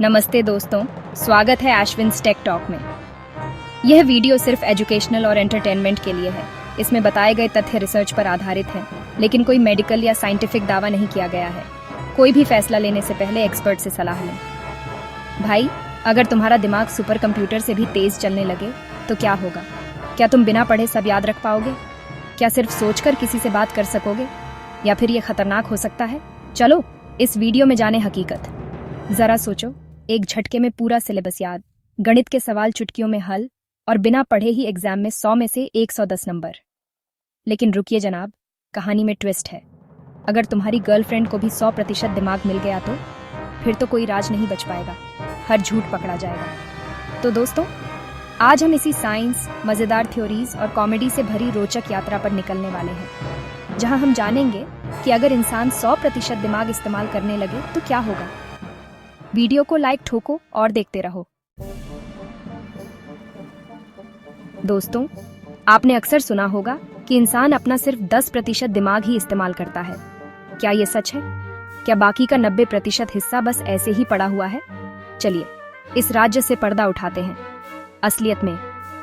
नमस्ते दोस्तों, स्वागत है अश्विन्स टेक टॉक में। यह वीडियो सिर्फ एजुकेशनल और एंटरटेनमेंट के लिए है। इसमें बताए गए तथ्य रिसर्च पर आधारित हैं, लेकिन कोई मेडिकल या साइंटिफिक दावा नहीं किया गया है। कोई भी फैसला लेने से पहले एक्सपर्ट से सलाह लें। भाई, अगर तुम्हारा दिमाग सुपर कंप्यूटर से भी तेज चलने लगे तो क्या होगा? क्या तुम बिना पढ़े सब याद रख पाओगे? क्या सिर्फ सोचकर किसी से बात कर सकोगे? या फिर ये खतरनाक हो सकता है? चलो इस वीडियो में जाने हकीकत। जरा सोचो, एक झटके में पूरा सिलेबस याद, गणित के सवाल चुटकियों में हल, और बिना पढ़े ही एग्जाम में 100 में से 110 नंबर। लेकिन रुकिए जनाब, कहानी में ट्विस्ट है। अगर तुम्हारी गर्लफ्रेंड को भी 100% दिमाग मिल गया तो फिर तो कोई राज नहीं बच पाएगा, हर झूठ पकड़ा जाएगा। तो दोस्तों, आज हम इसी साइंस, मजेदार थ्योरीज और कॉमेडी से भरी रोचक यात्रा पर निकलने वाले हैं, जहां हम जानेंगे कि अगर इंसान 100% दिमाग इस्तेमाल करने लगे तो क्या होगा। वीडियो को लाइक ठोको और देखते रहो। दोस्तों, आपने अक्सर सुना होगा कि इंसान अपना सिर्फ 10% दिमाग ही इस्तेमाल करता है। क्या ये सच है? क्या बाकी का 90% हिस्सा बस ऐसे ही पड़ा हुआ है? चलिए इस राज्य से पर्दा उठाते हैं। असलियत में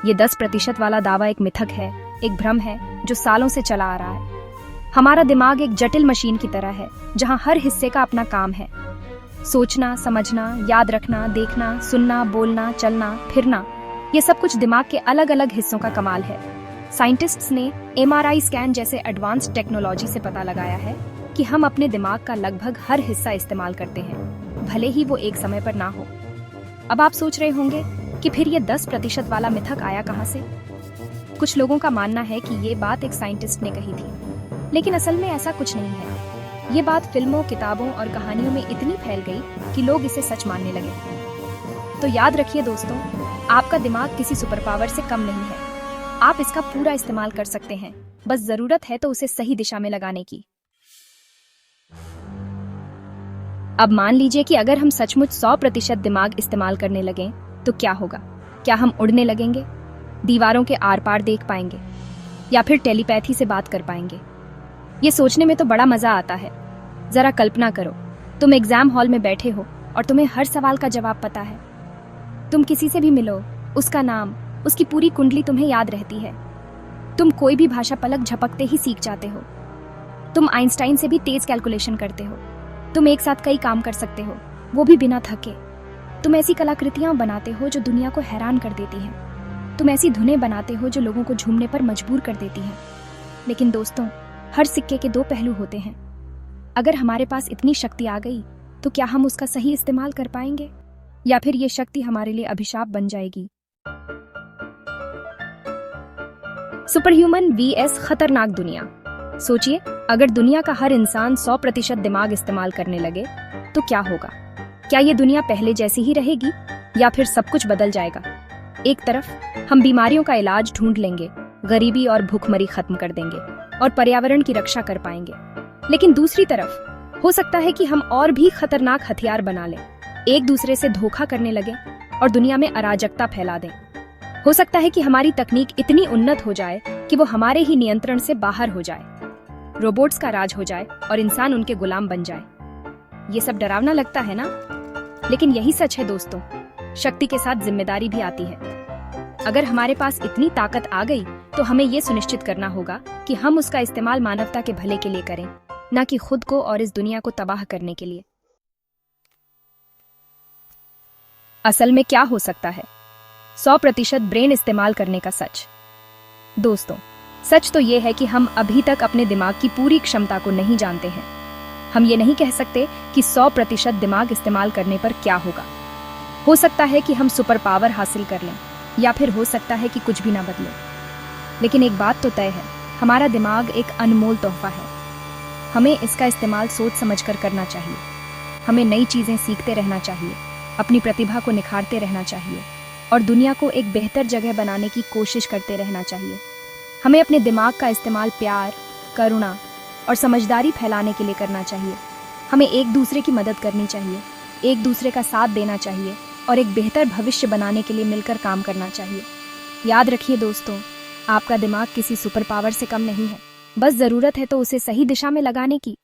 ये 10% वाला दावा एक मिथक है, एक भ्रम है जो सालों से चला आ रहा है। हमारा दिमाग एक जटिल मशीन की तरह है, जहां हर हिस्से का अपना काम है। सोचना, समझना, याद रखना, देखना, सुनना, बोलना, चलना, फिरना, ये सब कुछ दिमाग के अलग अलग हिस्सों का कमाल है। साइंटिस्ट्स ने MRI स्कैन जैसे एडवांस्ड टेक्नोलॉजी से पता लगाया है कि हम अपने दिमाग का लगभग हर हिस्सा इस्तेमाल करते हैं, भले ही वो एक समय पर ना हो। अब आप सोच रहे होंगे कि फिर ये 10% वाला मिथक आया कहाँ से? कुछ लोगों का मानना है कि ये बात एक साइंटिस्ट ने कही थी, लेकिन असल में ऐसा कुछ नहीं है। ये बात फिल्मों, किताबों और कहानियों में इतनी फैल गई कि लोग इसे सच मानने लगे। तो याद रखिए दोस्तों, आपका दिमाग किसी सुपर पावर से कम नहीं है। आप इसका पूरा इस्तेमाल कर सकते हैं, बस जरूरत है तो उसे सही दिशा में लगाने की। अब मान लीजिए कि अगर हम सचमुच 100% दिमाग इस्तेमाल करने लगें तो क्या होगा? क्या हम उड़ने लगेंगे, दीवारों के आर पार देख पाएंगे, या फिर टेलीपैथी से बात कर पाएंगे? ये सोचने में तो बड़ा मजा आता है। जरा कल्पना करो, तुम एग्जाम हॉल में बैठे हो और तुम्हें हर सवाल का जवाब पता है। तुम किसी से भी मिलो, उसका नाम, उसकी पूरी कुंडली तुम्हें याद रहती है। तुम कोई भी भाषा पलक झपकते ही सीख जाते हो। तुम आइंस्टाइन से भी तेज कैलकुलेशन करते हो। तुम एक साथ कई काम कर सकते हो, वो भी बिना थके। तुम ऐसी कलाकृतियां बनाते हो जो दुनिया को हैरान कर देती हैं। तुम ऐसी धुनें बनाते हो जो लोगों को झूमने पर मजबूर कर देती हैं। लेकिन दोस्तों, हर सिक्के के दो पहलू होते हैं। अगर हमारे पास इतनी शक्ति आ गई तो क्या हम उसका सही इस्तेमाल कर पाएंगे, या फिर ये शक्ति हमारे लिए अभिशाप बन जाएगी? सुपर ह्यूमन vs खतरनाक दुनिया। सोचिए, अगर दुनिया का हर इंसान 100% दिमाग इस्तेमाल करने लगे तो क्या होगा? क्या ये दुनिया पहले जैसी ही रहेगी, या फिर सब कुछ बदल जाएगा? एक तरफ हम बीमारियों का इलाज ढूंढ लेंगे, गरीबी और भूखमरी खत्म कर देंगे और पर्यावरण की रक्षा कर पाएंगे, लेकिन दूसरी तरफ हो सकता है कि हम और भी खतरनाक हथियार बना लें, एक दूसरे से धोखा करने लगे और दुनिया में अराजकता फैला दें। हो सकता है कि हमारी तकनीक इतनी उन्नत हो जाए कि वो हमारे ही नियंत्रण से बाहर हो जाए, रोबोट्स का राज हो जाए और इंसान उनके गुलाम बन जाए। ये सब डरावना लगता है ना? लेकिन यही सच है दोस्तों, शक्ति के साथ जिम्मेदारी भी आती है। अगर हमारे पास इतनी ताकत आ गई तो हमें ये सुनिश्चित करना होगा कि हम उसका इस्तेमाल मानवता के भले के लिए करें, ना कि खुद को और इस दुनिया को तबाह करने के लिए। असल में क्या हो सकता है 100% ब्रेन इस्तेमाल करने का सच? दोस्तों, सच तो ये है कि हम अभी तक अपने दिमाग की पूरी क्षमता को नहीं जानते हैं। हम ये नहीं कह सकते कि 100% दिमाग इस्तेमाल करने पर क्या होगा। हो सकता है कि हम सुपर पावर हासिल कर लें, या फिर हो सकता है कि कुछ भी ना बदले। लेकिन एक बात तो तय है, हमारा दिमाग एक अनमोल तोहफा है। हमें इसका इस्तेमाल सोच समझकर करना चाहिए। हमें नई चीजें सीखते रहना चाहिए, अपनी प्रतिभा को निखारते रहना चाहिए और दुनिया को एक बेहतर जगह बनाने की कोशिश करते रहना चाहिए। हमें अपने दिमाग का इस्तेमाल प्यार, करुणा और समझदारी फैलाने के लिए करना चाहिए। हमें एक दूसरे की मदद करनी चाहिए, एक दूसरे का साथ देना चाहिए और एक बेहतर भविष्य बनाने के लिए मिलकर काम करना चाहिए। याद रखिए दोस्तों, आपका दिमाग किसी सुपर पावर से कम नहीं है, बस जरूरत है तो उसे सही दिशा में लगाने की।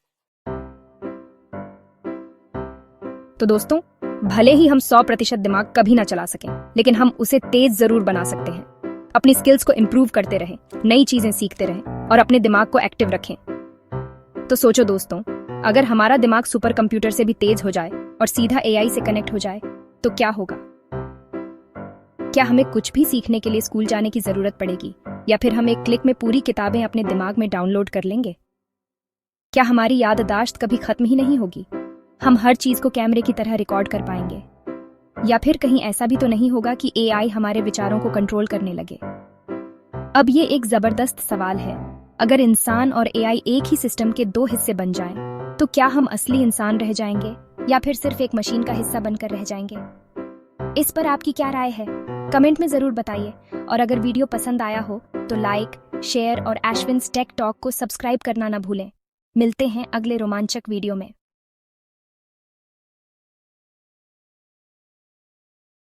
तो दोस्तों, भले ही हम 100% दिमाग कभी ना चला सकें, लेकिन हम उसे तेज जरूर बना सकते हैं। अपनी स्किल्स को इम्प्रूव करते रहें, नई चीजें सीखते रहें और अपने दिमाग को एक्टिव रखें। तो सोचो दोस्तों, अगर हमारा दिमाग सुपर कंप्यूटर से भी तेज हो जाए और सीधा एआई से कनेक्ट हो जाए तो क्या होगा? क्या हमें कुछ भी सीखने के लिए स्कूल जाने की जरूरत पड़ेगी, या फिर हम एक क्लिक में पूरी किताबें अपने दिमाग में डाउनलोड कर लेंगे? क्या हमारी याददाश्त कभी खत्म ही नहीं होगी? हम हर चीज को कैमरे की तरह रिकॉर्ड कर पाएंगे? या फिर कहीं ऐसा भी तो नहीं होगा कि एआई हमारे विचारों को कंट्रोल करने लगे? अब ये एक जबरदस्त सवाल है। अगर इंसान और एआई एक ही सिस्टम के दो हिस्से बन जाएं, तो क्या हम असली इंसान रह जाएंगे या फिर सिर्फ एक मशीन का हिस्सा बनकर रह जाएंगे? इस पर आपकी क्या राय है? कमेंट में जरूर बताइए। और अगर वीडियो पसंद आया हो तो लाइक, शेयर और एशविन्स टेक टॉक को सब्सक्राइब करना ना भूलें। मिलते हैं अगले रोमांचक वीडियो में।